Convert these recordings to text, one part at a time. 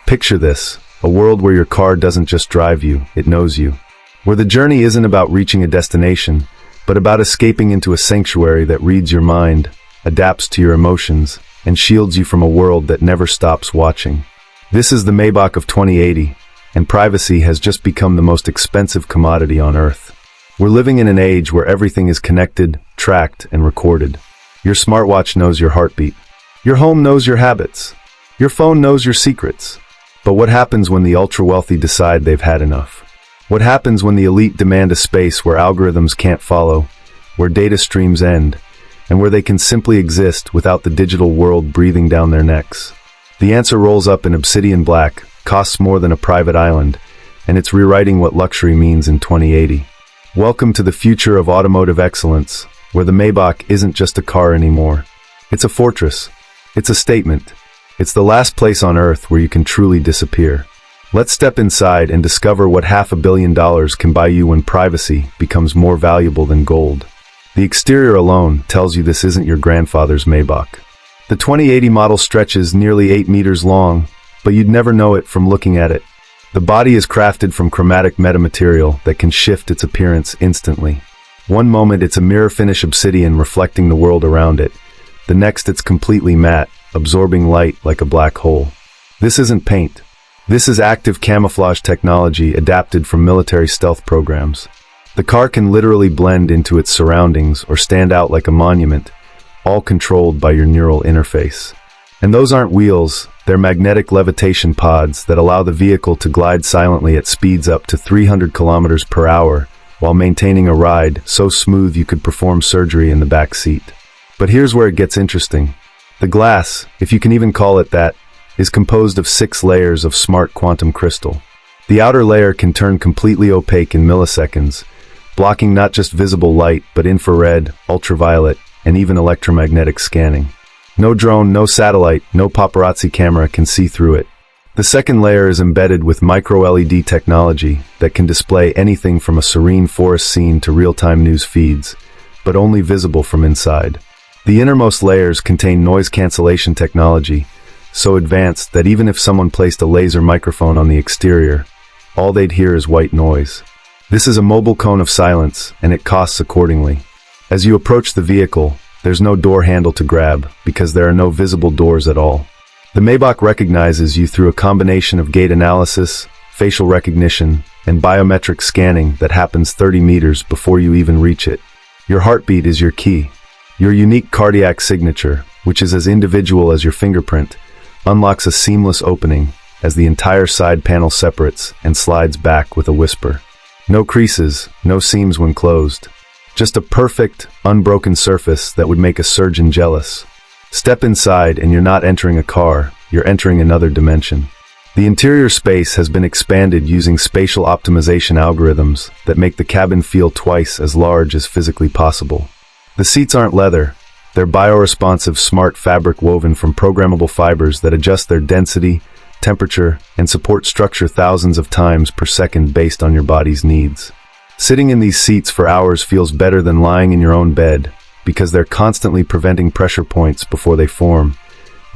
Picture this, a world where your car doesn't just drive you, it knows you. Where the journey isn't about reaching a destination, but about escaping into a sanctuary that reads your mind, adapts to your emotions, and shields you from a world that never stops watching. This is the Maybach of 2080, and privacy has just become the most expensive commodity on Earth. We're living in an age where everything is connected, tracked, and recorded. Your smartwatch knows your heartbeat. Your home knows your habits. Your phone knows your secrets. But what happens when the ultra-wealthy decide they've had enough? What happens when the elite demand a space where algorithms can't follow, where data streams end, and where they can simply exist without the digital world breathing down their necks? The answer rolls up in obsidian black, costs more than a private island, and it's rewriting what luxury means in 2080. Welcome to the future of automotive excellence, where the Maybach isn't just a car anymore. It's a fortress. It's a statement. It's the last place on Earth where you can truly disappear. Let's step inside and discover what $500 million can buy you when privacy becomes more valuable than gold. The exterior alone tells you this isn't your grandfather's Maybach. The 2080 model stretches nearly 8 meters long, but you'd never know it from looking at it. The body is crafted from chromatic metamaterial that can shift its appearance instantly. One moment it's a mirror finish obsidian reflecting the world around it. The next it's completely matte, absorbing light like a black hole. This isn't paint. This is active camouflage technology adapted from military stealth programs. The car can literally blend into its surroundings or stand out like a monument, all controlled by your neural interface. And those aren't wheels, they're magnetic levitation pods that allow the vehicle to glide silently at speeds up to 300 kilometers per hour while maintaining a ride so smooth you could perform surgery in the back seat. But here's where it gets interesting. The glass, if you can even call it that, is composed of 6 layers of smart quantum crystal. The outer layer can turn completely opaque in milliseconds, blocking not just visible light, but infrared, ultraviolet, and even electromagnetic scanning. No drone, no satellite, no paparazzi camera can see through it. The second layer is embedded with micro-LED technology that can display anything from a serene forest scene to real-time news feeds, but only visible from inside. The innermost layers contain noise cancellation technology, so advanced that even if someone placed a laser microphone on the exterior, all they'd hear is white noise. This is a mobile cone of silence, and it costs accordingly. As you approach the vehicle, there's no door handle to grab, because there are no visible doors at all. The Maybach recognizes you through a combination of gait analysis, facial recognition, and biometric scanning that happens 30 meters before you even reach it. Your heartbeat is your key. Your unique cardiac signature, which is as individual as your fingerprint, unlocks a seamless opening as the entire side panel separates and slides back with a whisper. No creases, no seams when closed. Just a perfect, unbroken surface that would make a surgeon jealous. Step inside and you're not entering a car, you're entering another dimension. The interior space has been expanded using spatial optimization algorithms that make the cabin feel twice as large as physically possible. The seats aren't leather. They're bioresponsive smart fabric woven from programmable fibers that adjust their density, temperature, and support structure thousands of times per second based on your body's needs. Sitting in these seats for hours feels better than lying in your own bed because they're constantly preventing pressure points before they form,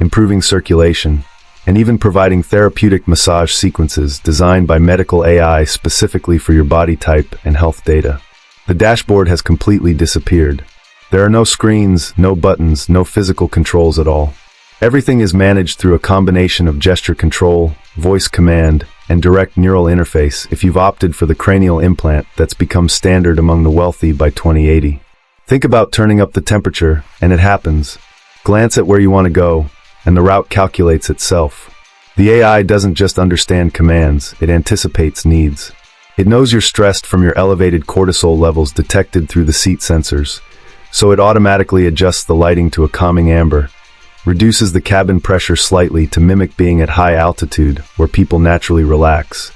improving circulation, and even providing therapeutic massage sequences designed by medical AI specifically for your body type and health data. The dashboard has completely disappeared. There are no screens, no buttons, no physical controls at all. Everything is managed through a combination of gesture control, voice command, and direct neural interface if you've opted for the cranial implant that's become standard among the wealthy by 2080. Think about turning up the temperature, and it happens. Glance at where you want to go, and the route calculates itself. The AI doesn't just understand commands, it anticipates needs. It knows you're stressed from your elevated cortisol levels detected through the seat sensors, so it automatically adjusts the lighting to a calming amber, reduces the cabin pressure slightly to mimic being at high altitude where people naturally relax,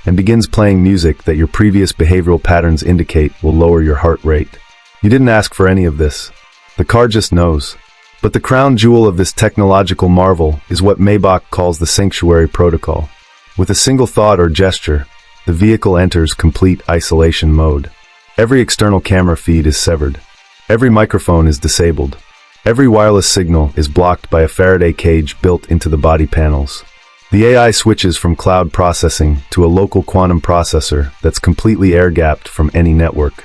and begins playing music that your previous behavioral patterns indicate will lower your heart rate. You didn't ask for any of this. The car just knows. But the crown jewel of this technological marvel is what Maybach calls the sanctuary protocol. With a single thought or gesture, the vehicle enters complete isolation mode. Every external camera feed is severed. Every microphone is disabled. Every wireless signal is blocked by a Faraday cage built into the body panels. The AI switches from cloud processing to a local quantum processor that's completely air-gapped from any network.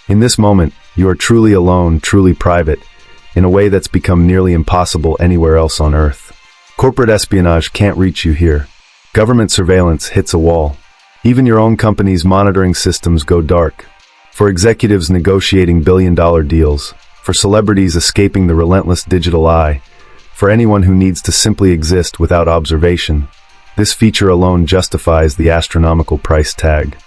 In this moment, you are truly alone, truly private, in a way that's become nearly impossible anywhere else on Earth. Corporate espionage can't reach you here. Government surveillance hits a wall. Even your own company's monitoring systems go dark. For executives negotiating billion-dollar deals, for celebrities escaping the relentless digital eye, for anyone who needs to simply exist without observation, this feature alone justifies the astronomical price tag.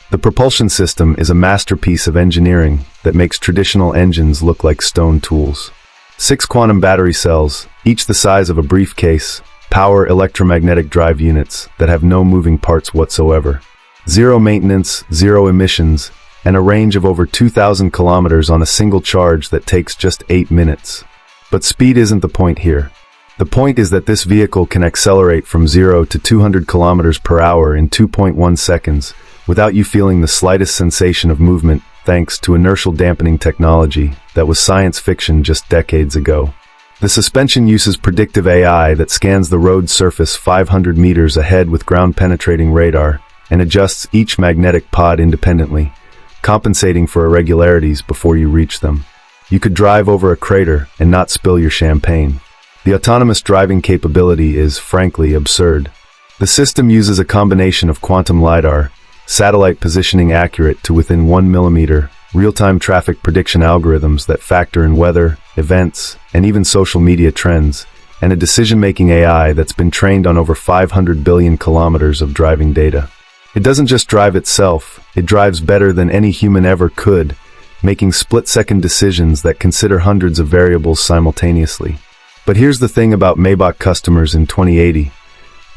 The propulsion system is a masterpiece of engineering that makes traditional engines look like stone tools. 6 quantum battery cells, each the size of a briefcase, power electromagnetic drive units that have no moving parts whatsoever. Zero maintenance, zero emissions, and a range of over 2,000 kilometers on a single charge that takes just 8 minutes. But speed isn't the point here. The point is that this vehicle can accelerate from 0 to 200 kilometers per hour in 2.1 seconds without you feeling the slightest sensation of movement, thanks to inertial dampening technology that was science fiction just decades ago. The suspension uses predictive AI that scans the road surface 500 meters ahead with ground-penetrating radar and adjusts each magnetic pod independently, compensating for irregularities before you reach them. You could drive over a crater and not spill your champagne. The autonomous driving capability is, frankly, absurd. The system uses a combination of quantum LiDAR, satellite positioning accurate to within 1 millimeter, real-time traffic prediction algorithms that factor in weather, events, and even social media trends, and a decision-making AI that's been trained on over 500 billion kilometers of driving data. It doesn't just drive itself, it drives better than any human ever could, making split-second decisions that consider hundreds of variables simultaneously. But here's the thing about Maybach customers in 2080.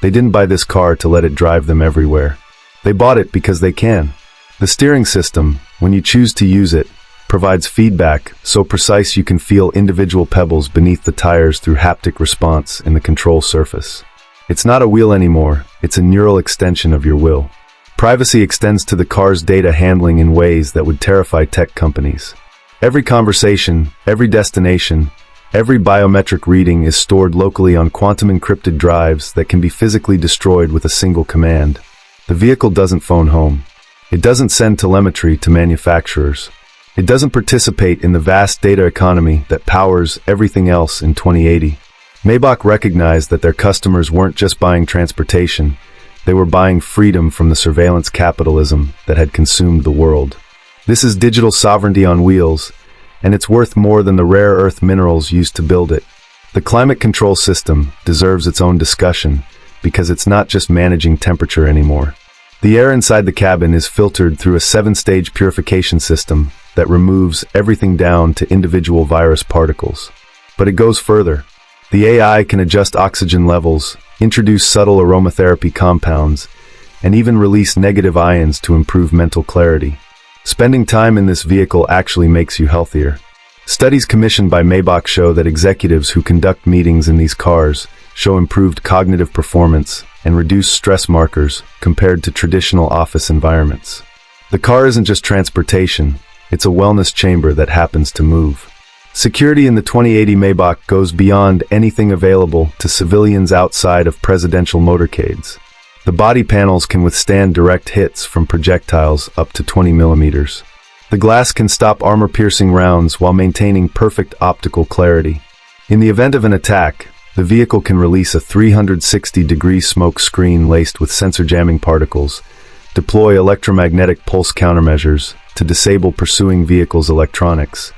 They didn't buy this car to let it drive them everywhere. They bought it because they can. The steering system, when you choose to use it, provides feedback so precise you can feel individual pebbles beneath the tires through haptic response in the control surface. It's not a wheel anymore, it's a neural extension of your will. Privacy extends to the car's data handling in ways that would terrify tech companies. Every conversation, every destination, every biometric reading is stored locally on quantum-encrypted drives that can be physically destroyed with a single command. The vehicle doesn't phone home. It doesn't send telemetry to manufacturers. It doesn't participate in the vast data economy that powers everything else in 2080. Maybach recognized that their customers weren't just buying transportation, they were buying freedom from the surveillance capitalism that had consumed the world. This is digital sovereignty on wheels, and it's worth more than the rare earth minerals used to build it. The climate control system deserves its own discussion, because it's not just managing temperature anymore. The air inside the cabin is filtered through a 7-stage purification system that removes everything down to individual virus particles. But it goes further. The AI can adjust oxygen levels, introduce subtle aromatherapy compounds, and even release negative ions to improve mental clarity. Spending time in this vehicle actually makes you healthier. Studies commissioned by Maybach show that executives who conduct meetings in these cars show improved cognitive performance and reduced stress markers compared to traditional office environments. The car isn't just transportation, it's a wellness chamber that happens to move. Security in the 2080 Maybach goes beyond anything available to civilians outside of presidential motorcades. The body panels can withstand direct hits from projectiles up to 20 millimeters. The glass can stop armor-piercing rounds while maintaining perfect optical clarity. In the event of an attack, the vehicle can release a 360-degree smoke screen laced with sensor jamming particles, deploy electromagnetic pulse countermeasures to disable pursuing vehicles' electronics,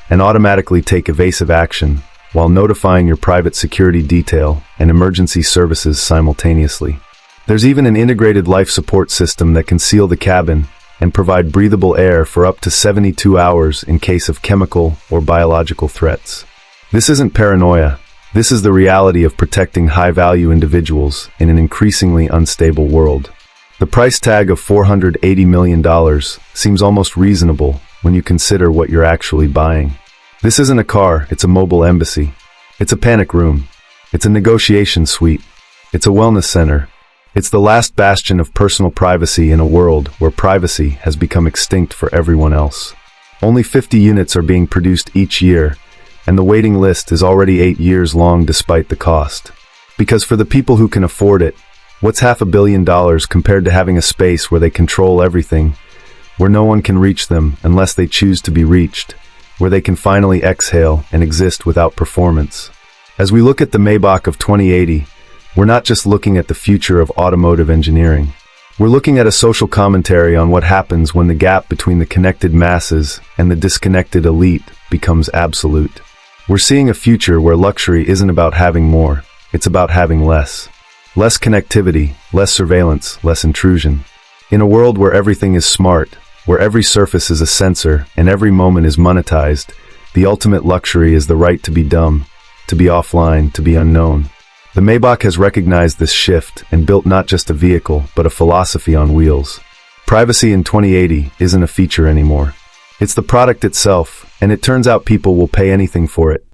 and automatically take evasive action while notifying your private security detail and emergency services simultaneously. There's even an integrated life support system that can seal the cabin and provide breathable air for up to 72 hours in case of chemical or biological threats. This isn't paranoia. This is the reality of protecting high-value individuals in an increasingly unstable world. The price tag of $480 million seems almost reasonable when you consider what you're actually buying. This isn't a car, it's a mobile embassy. It's a panic room. It's a negotiation suite. It's a wellness center. It's the last bastion of personal privacy in a world where privacy has become extinct for everyone else. Only 50 units are being produced each year, and the waiting list is already 8 years long despite the cost. Because for the people who can afford it, What's $500 million compared to having a space where they control everything, where no one can reach them unless they choose to be reached, where they can finally exhale and exist without performance? As we look at the Maybach of 2080, we're not just looking at the future of automotive engineering. We're looking at a social commentary on what happens when the gap between the connected masses and the disconnected elite becomes absolute. We're seeing a future where luxury isn't about having more, it's about having less. Less connectivity, less surveillance, less intrusion. In a world where everything is smart, where every surface is a sensor and every moment is monetized, the ultimate luxury is the right to be dumb, to be offline, to be unknown. The Maybach has recognized this shift and built not just a vehicle, but a philosophy on wheels. Privacy in 2080 isn't a feature anymore. It's the product itself, and it turns out people will pay anything for it.